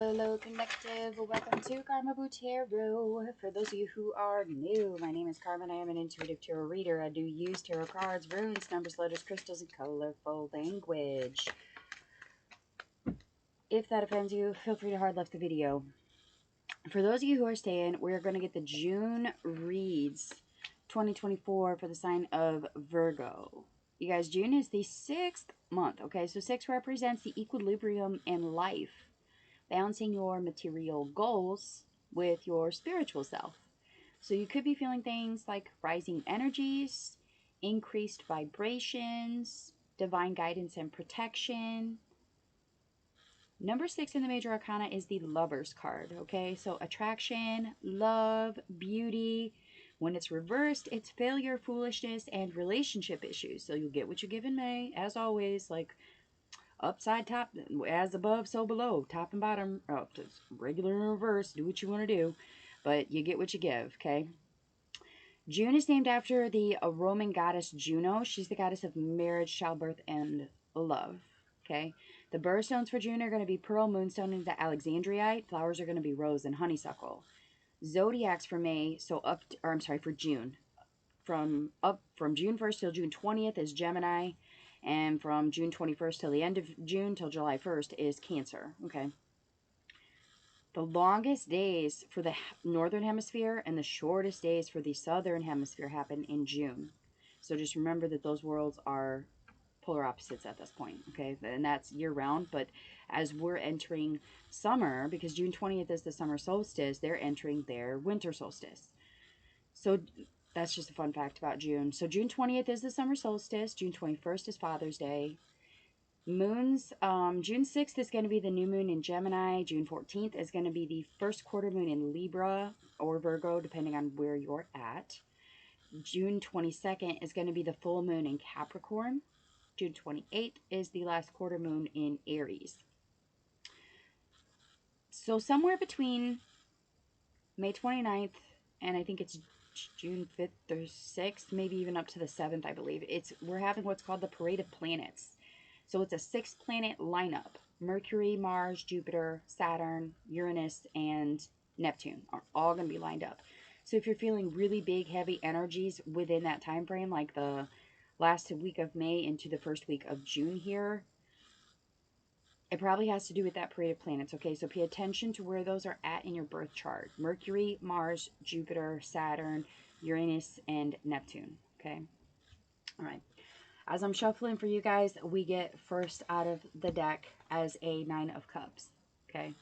Hello, Collective. Welcome to Carmaboo Tarot. For those of you who are new, my name is Carmen. I am an intuitive tarot reader. I do use tarot cards, runes, numbers, letters, crystals, and colorful language. If that offends you, feel free to hard left the video. For those of you who are staying, we're going to get the June reads 2024 for the sign of Virgo. You guys, June is the 6th month, okay? So 6 represents the equilibrium in life. Balancing your material goals with your spiritual self. So you could be feeling things like rising energies, increased vibrations, divine guidance and protection. Number 6 in the major arcana is the Lover's card, okay? So attraction, love, beauty. When it's reversed, it's failure, foolishness, and relationship issues. So you'll get what you give in May, as always, like upside, top, as above, so below, top and bottom, regular and reverse, do what you want to do, but you get what you give, okay? June is named after the Roman goddess Juno. She's the goddess of marriage, childbirth, and love, okay? The birthstones for June are going to be pearl, moonstone, and the alexandrite. Flowers are going to be rose and honeysuckle. Zodiacs for May, for June. From June 1st till June 20th is Gemini. And from June 21st till the end of June till July 1st is Cancer, okay? The longest days for the northern hemisphere and the shortest days for the southern hemisphere happen in June. So just remember that those worlds are polar opposites at this point, okay? And that's year-round, but as we're entering summer, because June 20th is the summer solstice, they're entering their winter solstice. So that's just a fun fact about June. So June 20th is the summer solstice. June 21st is Father's Day. Moons, June 6th is going to be the new moon in Gemini. June 14th is going to be the first quarter moon in Libra or Virgo, depending on where you're at. June 22nd is going to be the full moon in Capricorn. June 28th is the last quarter moon in Aries. So somewhere between May 29th and I think it's June 5th or 6th, maybe even up to the 7th, I believe. We're having what's called the Parade of Planets. So it's a 6-planet lineup. Mercury, Mars, Jupiter, Saturn, Uranus, and Neptune are all going to be lined up. So if you're feeling really big, heavy energies within that time frame, like the last week of May into the first week of June here, it probably has to do with that parade of planets, okay? So pay attention to where those are at in your birth chart. Mercury, Mars, Jupiter, Saturn, Uranus, and Neptune, okay? All right. As I'm shuffling for you guys, we get first out of the deck as a 9 of Cups, okay?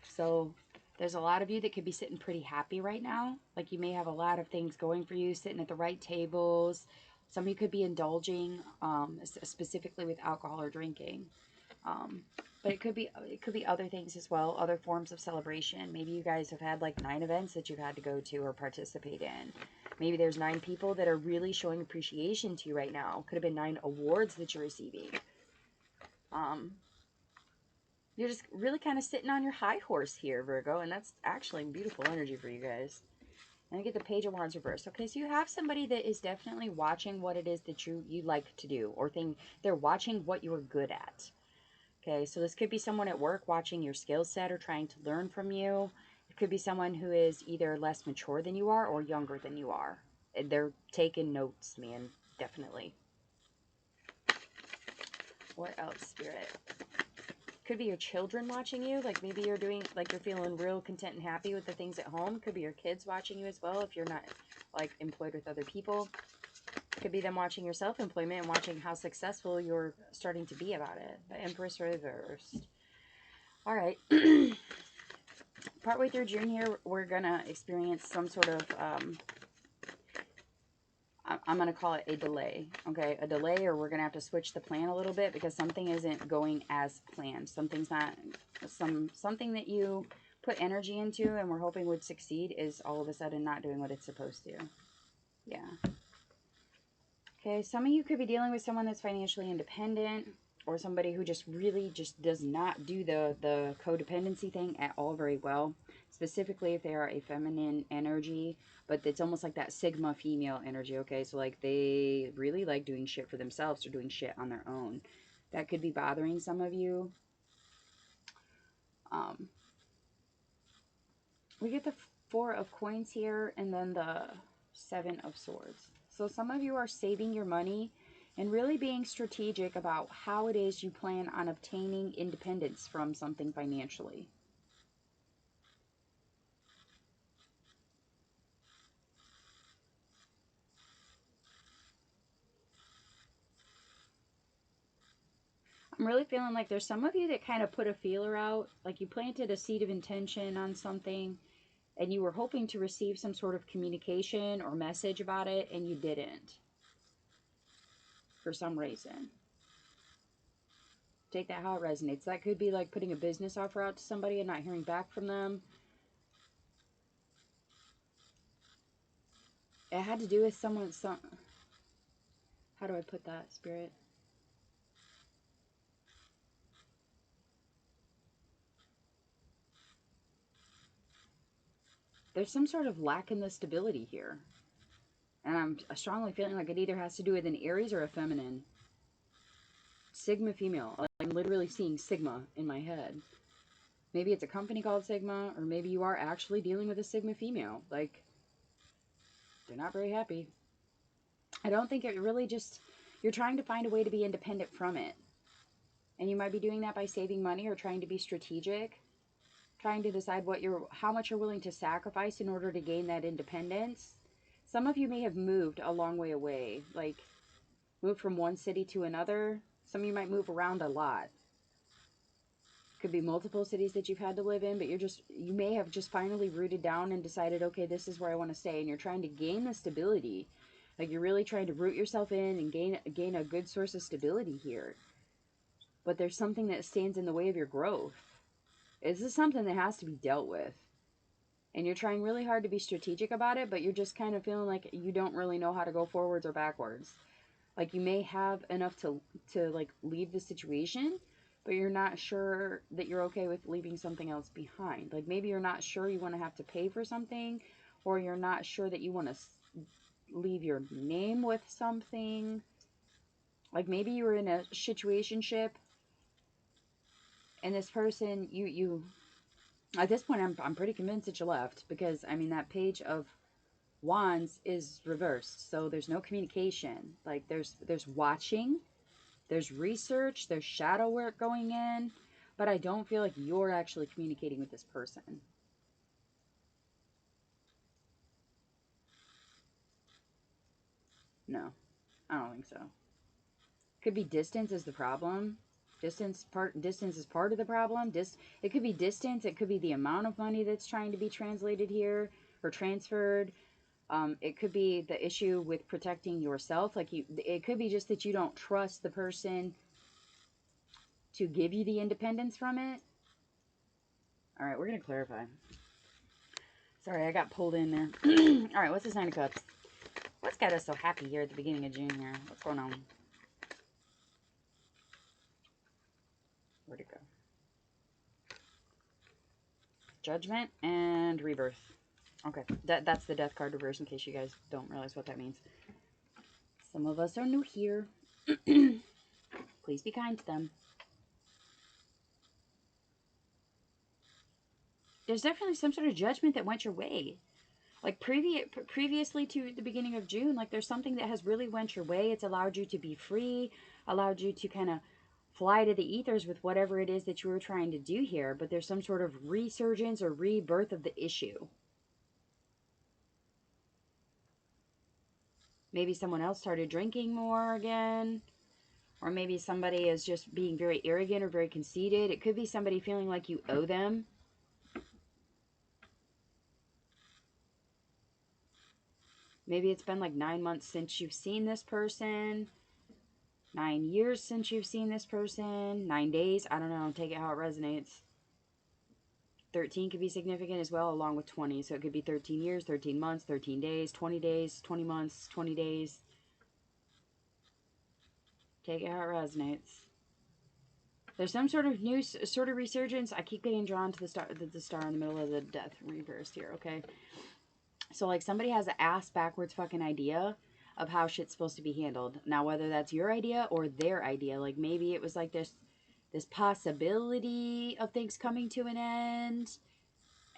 So there's a lot of you that could be sitting pretty happy right now. Like you may have a lot of things going for you, sitting at the right tables. Some of you could be indulging, specifically with alcohol or drinking. But it could be other things as well, other forms of celebration. Maybe you guys have had like 9 events that you've had to go to or participate in. Maybe there's 9 people that are really showing appreciation to you right now. Could have been 9 awards that you're receiving. You're just really kind of sitting on your high horse here, Virgo, and that's actually beautiful energy for you guys. And I get the Page of Wands reversed. Okay, so you have somebody that is definitely watching what it is that you like to do, or they're watching what you're good at. Okay, so this could be someone at work watching your skill set or trying to learn from you. It could be someone who is either less mature than you are or younger than you are. They're taking notes, man, definitely. What else, Spirit? Could be your children watching you. Like maybe you're feeling real content and happy with the things at home. Could be your kids watching you as well if you're not like employed with other people. Could be them watching your self-employment and watching how successful you're starting to be about it. The Empress reversed. All right. Partway through June here, we're going to experience some sort of, I'm going to call it a delay. Okay, a delay, or we're going to have to switch the plan a little bit because something isn't going as planned. Something's not, something that you put energy into and we're hoping would succeed is all of a sudden not doing what it's supposed to. Yeah. Okay, some of you could be dealing with someone that's financially independent or somebody who just really does not do the codependency thing at all very well. Specifically if they are a feminine energy, but it's almost like that Sigma female energy, okay? So like they really like doing shit for themselves or doing shit on their own. That could be bothering some of you. We get the Four of Coins here, and then the Seven of Swords. So some of you are saving your money and really being strategic about how it is you plan on obtaining independence from something financially. I'm really feeling like there's some of you that kind of put a feeler out, like you planted a seed of intention on something and you were hoping to receive some sort of communication or message about it, and you didn't for some reason. Take that how it resonates. That could be like putting a business offer out to somebody and not hearing back from them. It had to do with someone, how do I put that, Spirit? There's some sort of lack in the stability here. And I'm strongly feeling like it either has to do with an Aries or a feminine. Sigma female. Like, I'm literally seeing Sigma in my head. Maybe it's a company called Sigma, or maybe you are actually dealing with a Sigma female. Like, they're not very happy. I don't think it really just, you're trying to find a way to be independent from it. And you might be doing that by saving money or trying to be strategic. Trying to decide how much you're willing to sacrifice in order to gain that independence. Some of you may have moved a long way away, like moved from one city to another. Some of you might move around a lot. Could be multiple cities that you've had to live in, but you may have just finally rooted down and decided, okay, this is where I want to stay, and you're trying to gain the stability. Like you're really trying to root yourself in and gain a good source of stability here. But there's something that stands in the way of your growth. This is something that has to be dealt with. And you're trying really hard to be strategic about it, but you're just kind of feeling like you don't really know how to go forwards or backwards. Like you may have enough to like leave the situation, but you're not sure that you're okay with leaving something else behind. Like maybe you're not sure you want to have to pay for something, or you're not sure that you want to leave your name with something. Like maybe you were in a situationship and this person, you at this point, I'm pretty convinced that you left, because, I mean, that Page of Wands is reversed, so there's no communication. Like, there's watching, there's research, there's shadow work going in, but I don't feel like you're actually communicating with this person. No, I don't think so. Could be distance is the problem. Distance is part of the problem. It could be distance. It could be the amount of money that's trying to be translated here or transferred. It could be the issue with protecting yourself. Like it could be just that you don't trust the person to give you the independence from it. All right, we're going to clarify. Sorry, I got pulled in there. All right, what's the Nine of Cups? What's got us so happy here at the beginning of June here? What's going on? Where'd it go? Judgment and Rebirth. Okay, that's the Death card reverse, in case you guys don't realize what that means. Some of us are new here. Please be kind to them. There's definitely some sort of judgment that went your way. Like previously to the beginning of June, like there's something that has really went your way. It's allowed you to be free, allowed you to kind of fly to the ethers with whatever it is that you were trying to do here. But there's some sort of resurgence or rebirth of the issue. Maybe someone else started drinking more again. Or maybe somebody is just being very arrogant or very conceited. It could be somebody feeling like you owe them. Maybe it's been like 9 months since you've seen this person. 9 years since you've seen this person. 9 days. I don't know. Take it how it resonates. 13 could be significant as well, along with 20. So it could be 13 years, 13 months, 13 days, 20 months, 20 days. Take it how it resonates. There's some sort of new sort of resurgence. I keep getting drawn to the star in the middle of the Death reverse here, okay? So, like, somebody has an ass backwards fucking idea of how shit's supposed to be handled. Now, whether that's your idea or their idea, like, maybe it was like this possibility of things coming to an end,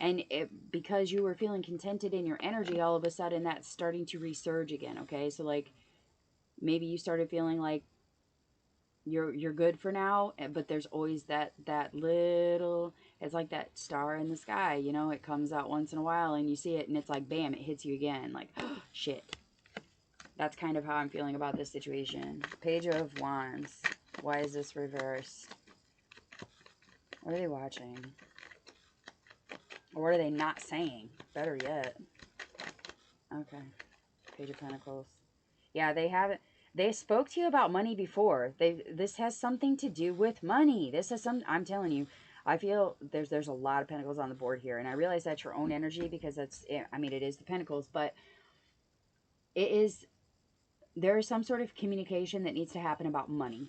And because you were feeling contented in your energy, all of a sudden that's starting to resurge again, okay? So, like, maybe you started feeling like you're good for now, but there's always that little, it's like that star in the sky, you know, it comes out once in a while and you see it and it's like bam, it hits you again, like oh, shit. That's kind of how I'm feeling about this situation. Page of Wands. Why is this reversed? What are they watching? Or what are they not saying? Better yet. Okay. Page of Pentacles. Yeah, they haven't. They spoke to you about money before. This has something to do with money. This has some. I'm telling you, I feel there's a lot of Pentacles on the board here, and I realize that's your own energy because that's. I mean, it is the Pentacles, but it is. There is some sort of communication that needs to happen about money.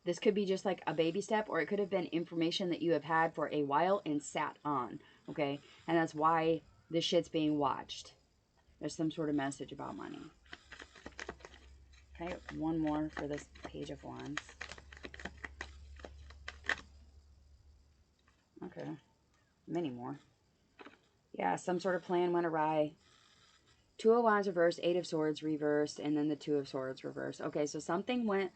This could be just like a baby step, or it could have been information that you have had for a while and sat on. Okay, and that's why this shit's being watched. There's some sort of message about money. Okay, one more for this Page of Wands. Okay, many more. Yeah, some sort of plan went awry. Two of Wands reversed, Eight of Swords reversed, and then the Two of Swords reversed. Okay, so something went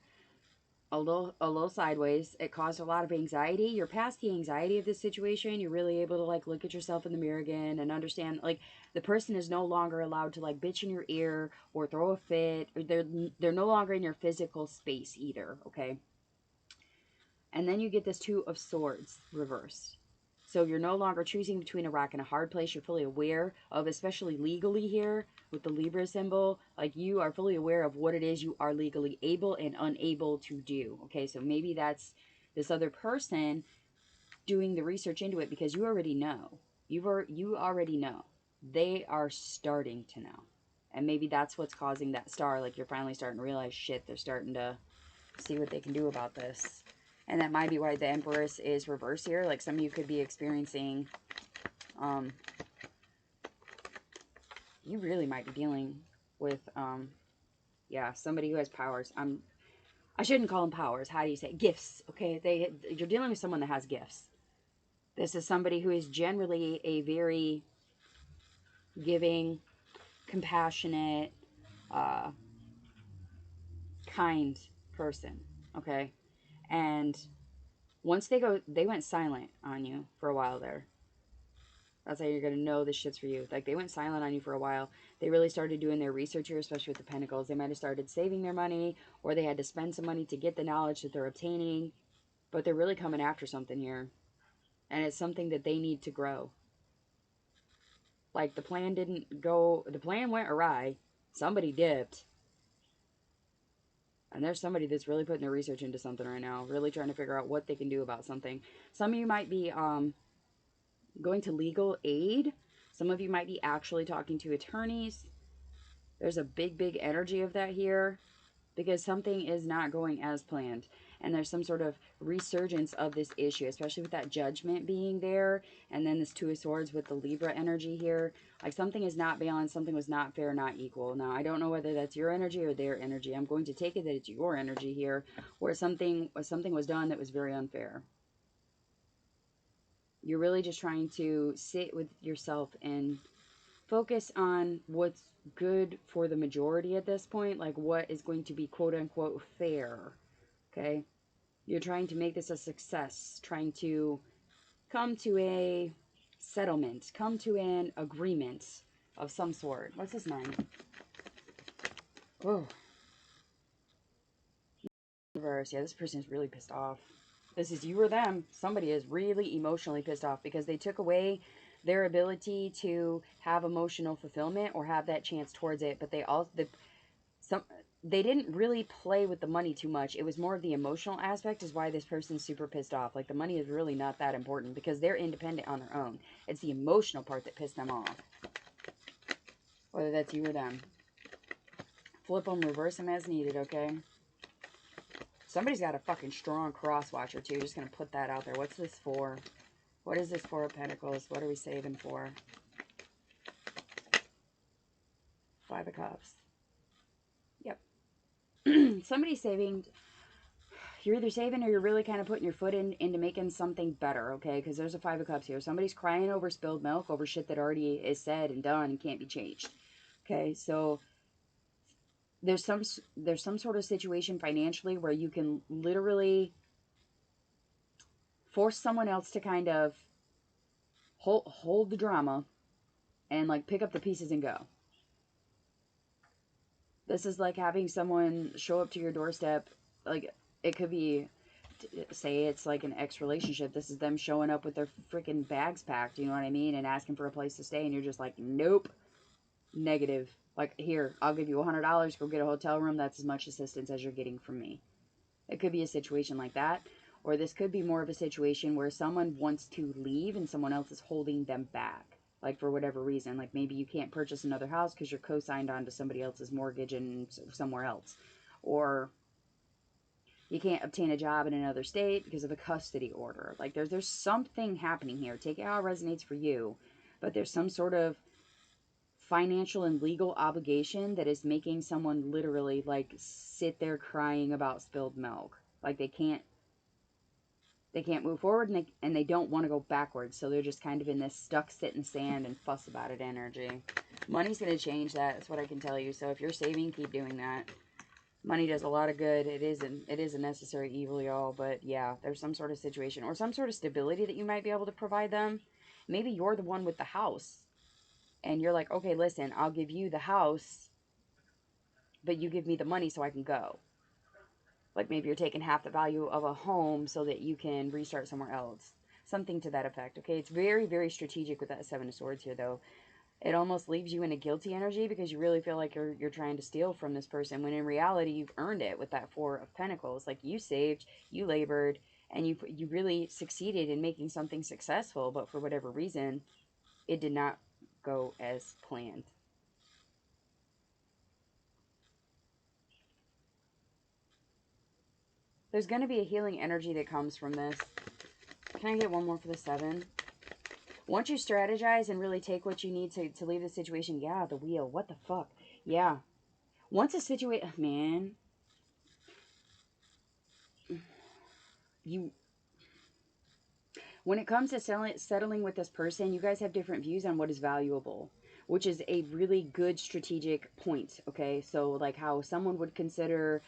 a little sideways. It caused a lot of anxiety. You're past the anxiety of this situation. You're really able to like look at yourself in the mirror again and understand like the person is no longer allowed to like bitch in your ear or throw a fit. Or they're no longer in your physical space either, okay? And then you get this Two of Swords reversed. So you're no longer choosing between a rock and a hard place. You're fully aware of, especially legally here with the Libra symbol, like you are fully aware of what it is you are legally able and unable to do. Okay, so maybe that's this other person doing the research into it because you already know. You already know. They are starting to know. And maybe that's what's causing that star. Like you're finally starting to realize, shit, they're starting to see what they can do about this. And that might be why the Empress is reversed here. Like some of you could be experiencing, you really might be dealing with, yeah, somebody who has powers. I shouldn't call them powers. How do you say it? Gifts? Okay, you're dealing with someone that has gifts. This is somebody who is generally a very giving, compassionate, kind person. Okay, and once they went silent on you for a while there. That's how you're going to know this shit's for you. Like, they went silent on you for a while. They really started doing their research here, especially with the Pentacles. They might have started saving their money, or they had to spend some money to get the knowledge that they're obtaining. But they're really coming after something here. And it's something that they need to grow. Like, the plan went awry. Somebody dipped. And there's somebody that's really putting their research into something right now. Really trying to figure out what they can do about something. Some of you might be, going to legal aid. Some of you might be actually talking to attorneys. There's a big energy of that here because something is not going as planned. And there's some sort of resurgence of this issue, especially with that Judgment being there. And then this Two of Swords with the Libra energy here. Like something is not balanced, something was not fair, not equal. Now, I don't know whether that's your energy or their energy. I'm going to take it that it's your energy here, where something was done that was very unfair. You're really just trying to sit with yourself and focus on what's good for the majority at this point, like what is going to be quote unquote fair. Okay, you're trying to make this a success, trying to come to a settlement, come to an agreement of some sort. What's this 9? Oh, reverse. Yeah, this person's really pissed off. This is you or them. Somebody is really emotionally pissed off because they took away their ability to have emotional fulfillment or have that chance towards it, but they didn't really play with the money too much. It was more of the emotional aspect is why this person's super pissed off. Like the money is really not that important because they're independent on their own. It's the emotional part that pissed them off. Whether that's you or them. Flip them, reverse them as needed, okay? Somebody's got a fucking strong cross watcher too. Just gonna put that out there. What's this for? What is this Four of Pentacles? What are we saving for? Five of Cups. Yep. Somebody's saving. you're either saving or you're really kind of putting your foot into making something better, okay? Because there's a Five of Cups here. Somebody's crying over spilled milk, over shit that already is said and done and can't be changed. Okay, so there's some sort of situation financially where you can literally force someone else to kind of hold the drama and like pick up the pieces and go. This is like having someone show up to your doorstep. Like, it could be, say it's like an ex-relationship. This is them showing up with their freaking bags packed, you know what I mean? And asking for a place to stay. And you're just like, nope, negative. Like, here, I'll give you $100, go get a hotel room. That's as much assistance as you're getting from me. It could be a situation like that. Or this could be more of a situation where someone wants to leave and someone else is holding them back. Like, for whatever reason. Like, maybe you can't purchase another house because you're co-signed onto somebody else's mortgage and somewhere else. Or you can't obtain a job in another state because of a custody order. Like, there's something happening here. Take it how it resonates for you. But there's some sort of financial and legal obligation that is making someone literally, like, sit there crying about spilled milk. Like, they can't move forward, and they don't want to go backwards. So they're just kind of in this stuck, sit in sand and fuss about it energy. Money's going to change that. That's what I can tell you. So if you're saving, keep doing that. Money does a lot of good. It is a necessary evil, y'all. But yeah, there's some sort of situation or some sort of stability that you might be able to provide them. Maybe you're the one with the house. And you're like, okay, listen, I'll give you the house, but you give me the money so I can go. Like, maybe you're taking half the value of a home so that you can restart somewhere else. Something to that effect, okay? It's very, very strategic with that Seven of Swords here, though. It almost leaves you in a guilty energy because you really feel like you're trying to steal from this person, when in reality, you've earned it with that Four of Pentacles. Like, you saved, you labored, and you really succeeded in making something successful, but for whatever reason, it did not go as planned. There's going to be a healing energy that comes from this. Can I get one more for the Seven? Once you strategize and really take what you need to leave the situation. Yeah, the Wheel. What the fuck? Yeah. Once a situation... Man. When it comes to settling with this person, you guys have different views on what is valuable, which is a really good strategic point, okay? So, like how someone would consider...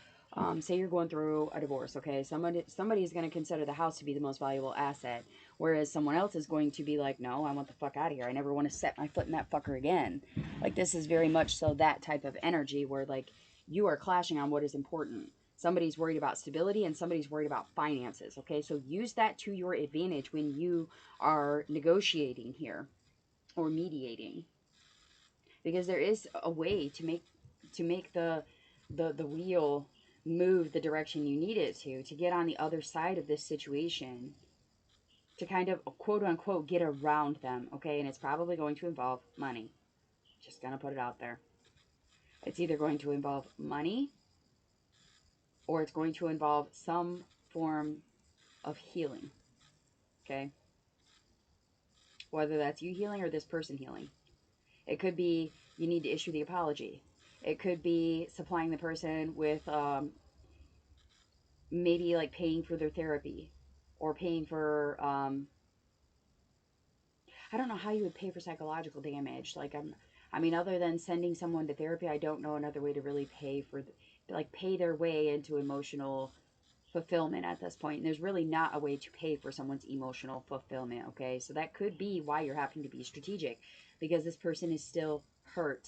say you're going through a divorce, okay? Somebody is going to consider the house to be the most valuable asset, whereas someone else is going to be like, no, I want the fuck out of here. I never want to set my foot in that fucker again. Like, this is very much so that type of energy where, like, you are clashing on what is important. Somebody's worried about stability and somebody's worried about finances, okay? So use that to your advantage when you are negotiating here or mediating. Because there is a way to make the wheel move the direction you need it to get on the other side of this situation, to kind of quote unquote get around them, okay? And it's probably going to involve money. Just gonna put it out there. It's either going to involve money or it's going to involve some form of healing, okay? Whether that's you healing or this person healing. It could be you need to issue the apology. It could be supplying the person with maybe like paying for their therapy or paying for, I don't know how you would pay for psychological damage. Like, I mean, other than sending someone to therapy, I don't know another way to really pay for, like, pay their way into emotional fulfillment at this point. And there's really not a way to pay for someone's emotional fulfillment, okay? So that could be why you're having to be strategic, because this person is still hurt.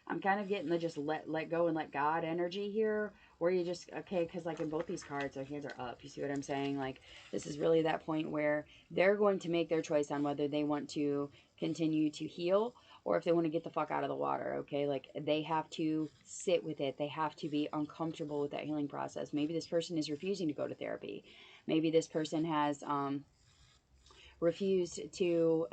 I'm kind of getting the just let go and let God energy here, where you just, okay, because like in both these cards, their hands are up. You see what I'm saying? Like, this is really that point where they're going to make their choice on whether they want to continue to heal or if they want to get the fuck out of the water, okay? Like, they have to sit with it. They have to be uncomfortable with that healing process. Maybe this person is refusing to go to therapy. Maybe this person has refused to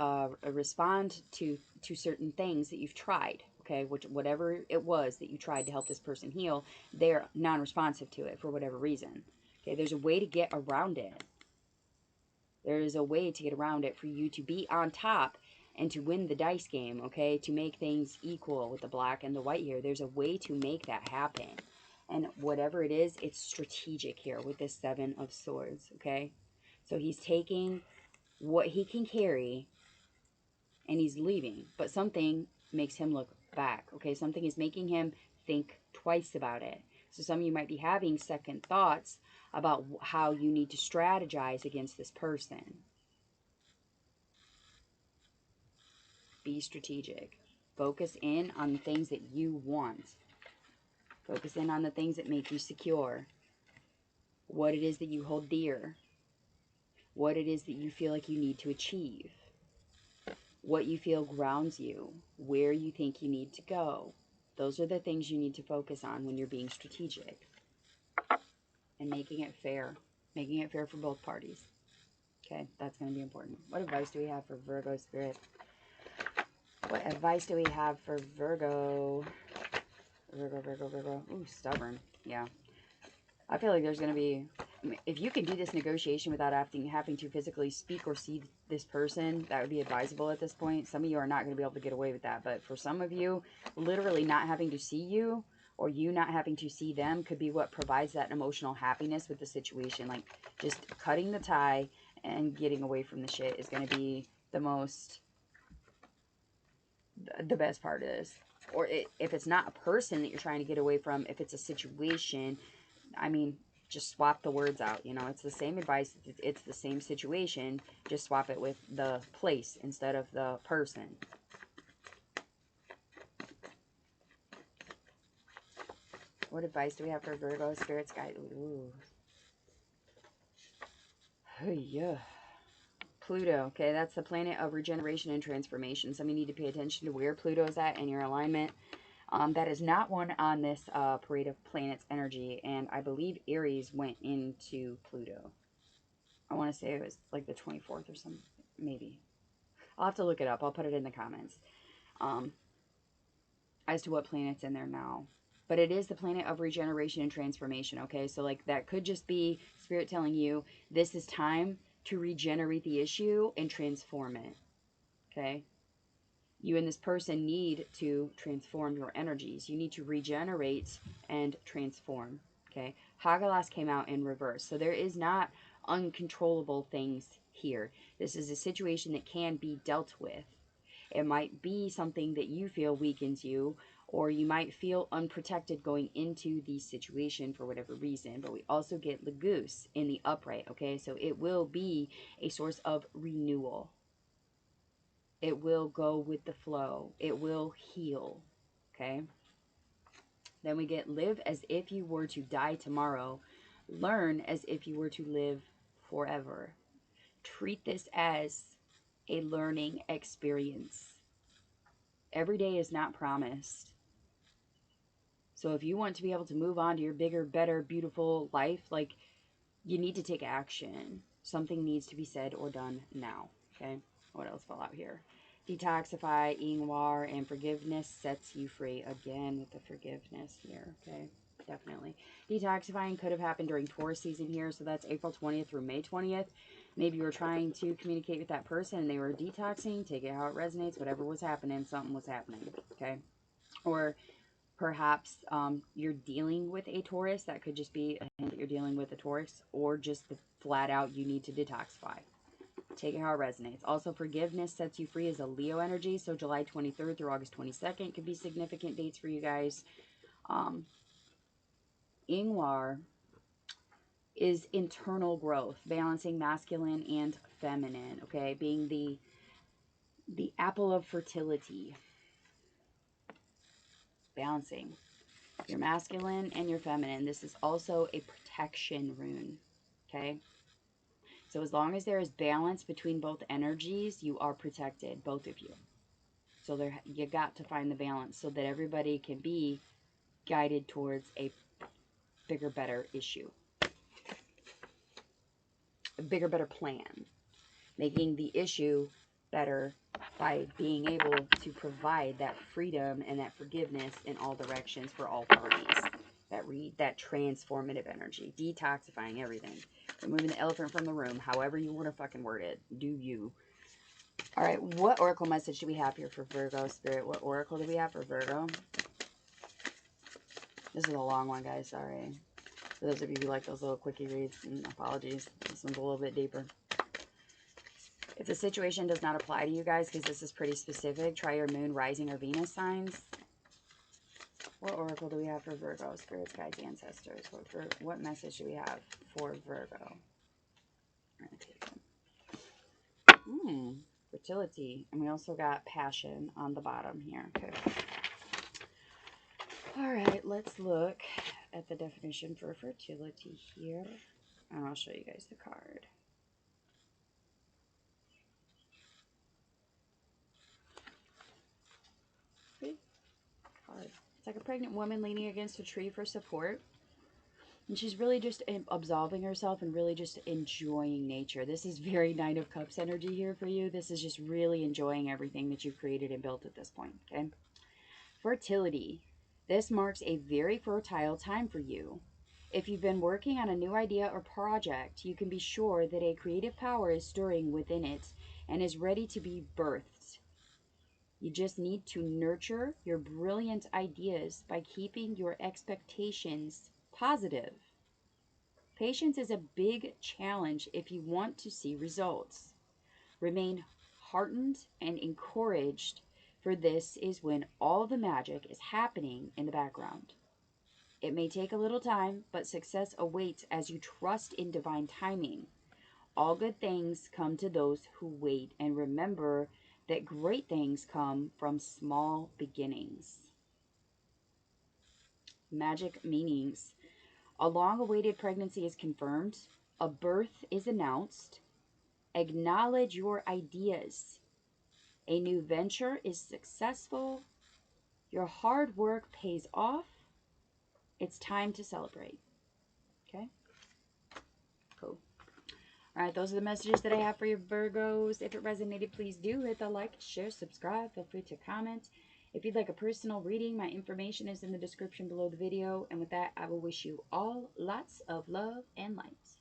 respond to certain things that you've tried, okay? Whatever it was that you tried to help this person heal, they're non-responsive to it for whatever reason. Okay, there's a way to get around it. There is a way to get around it for you to be on top and to win the dice game, okay, to make things equal with the black and the white here. There's a way to make that happen. And whatever it is, it's strategic here with this Seven of Swords, okay? So he's taking what he can carry and he's leaving. But something makes him look back, okay? Something is making him think twice about it. So some of you might be having second thoughts about how you need to strategize against this person. Be strategic. Focus in on the things that you want. Focus in on the things that make you secure. What it is that you hold dear. What it is that you feel like you need to achieve. What you feel grounds you. Where you think you need to go. Those are the things you need to focus on when you're being strategic. And making it fair. Making it fair for both parties. Okay, that's going to be important. What advice do we have for Virgo spirit? What advice do we have for Virgo? Virgo. Ooh, stubborn. Yeah. I feel like there's going to be... if you can do this negotiation without having to physically speak or see this person, that would be advisable at this point. Some of you are not going to be able to get away with that. But for some of you, literally not having to see you or you not having to see them could be what provides that emotional happiness with the situation. Like, just cutting the tie and getting away from the shit is going to be the best part of this. Or if it's not a person that you're trying to get away from, if it's a situation, I mean, just swap the words out. You know, it's the same advice. It's the same situation. Just swap it with the place instead of the person. What advice do we have for Virgo spirits, guys? Ooh. Oh, yeah. Pluto, okay, that's the planet of regeneration and transformation. Some of you need to pay attention to where Pluto's at in your alignment. That is not one on this parade of planets energy, and I believe Aries went into Pluto. I want to say it was like the 24th or something, maybe. I'll have to look it up. I'll put it in the comments as to what planet's in there now. But it is the planet of regeneration and transformation, okay? So, like, that could just be Spirit telling you this is time to regenerate the issue and transform it, okay? You and this person need to transform your energies. You need to regenerate and transform, okay? Hagalas came out in reverse. So there is not uncontrollable things here. This is a situation that can be dealt with. It might be something that you feel weakens you, or you might feel unprotected going into the situation for whatever reason. But we also get the goose in the upright, okay? So it will be a source of renewal. It will go with the flow. It will heal, okay? Then we get live as if you were to die tomorrow. Learn as if you were to live forever. Treat this as a learning experience. Every day is not promised. So if you want to be able to move on to your bigger, better, beautiful life, like, you need to take action. Something needs to be said or done now, okay? What else fell out here? Detoxify, Ingwar, and forgiveness sets you free. Again with the forgiveness here, okay? Definitely. Detoxifying could have happened during Taurus season here, so that's April 20th through May 20th. Maybe you were trying to communicate with that person and they were detoxing. Take it how it resonates. Whatever was happening, something was happening, okay? Or perhaps you're dealing with a Taurus. That could just be a hint that you're dealing with a Taurus, or just the flat out you need to detoxify. Take it how it resonates. Also, forgiveness sets you free as a Leo energy. So July 23rd through August 22nd could be significant dates for you guys. Ingwar is internal growth, balancing masculine and feminine, okay? Being the apple of fertility. Balancing your masculine and your feminine. This is also a protection rune, okay? So as long as there is balance between both energies, you are protected, both of you. So you got to find the balance so that everybody can be guided towards a bigger, better issue. A bigger, better plan. Making the issue better by being able to provide that freedom and that forgiveness in all directions for all parties. That transformative energy. Detoxifying everything. Removing the elephant from the room. However you want to fucking word it. Do you. All right, what oracle message do we have here for Virgo, Spirit? What oracle do we have for Virgo? This is a long one, guys. Sorry. For those of you who like those little quickie reads, and apologies. This one's a little bit deeper. If the situation does not apply to you guys, because this is pretty specific, try your moon, rising, or Venus signs. What oracle do we have for Virgo? Spirits, guides, ancestors. What message do we have for Virgo? I'm going to take them. Fertility. And we also got passion on the bottom here. Okay. All right, let's look at the definition for fertility here. And I'll show you guys the card. Pretty card. It's like a pregnant woman leaning against a tree for support. And she's really just absolving herself and really just enjoying nature. This is very Nine of Cups energy here for you. This is just really enjoying everything that you've created and built at this point, okay? Fertility. This marks a very fertile time for you. If you've been working on a new idea or project, you can be sure that a creative power is stirring within it and is ready to be birthed. You just need to nurture your brilliant ideas by keeping your expectations positive. Patience is a big challenge if you want to see results. Remain heartened and encouraged, for this is when all the magic is happening in the background. It may take a little time, but success awaits as you trust in divine timing. All good things come to those who wait, and remember that great things come from small beginnings. Magic meanings. A long-awaited pregnancy is confirmed. A birth is announced. Acknowledge your ideas. A new venture is successful. Your hard work pays off. It's time to celebrate. Okay? Cool. All right, those are the messages that I have for you, Virgos. If it resonated, please do hit the like, share, subscribe. Feel free to comment. If you'd like a personal reading, my information is in the description below the video. And with that, I will wish you all lots of love and light.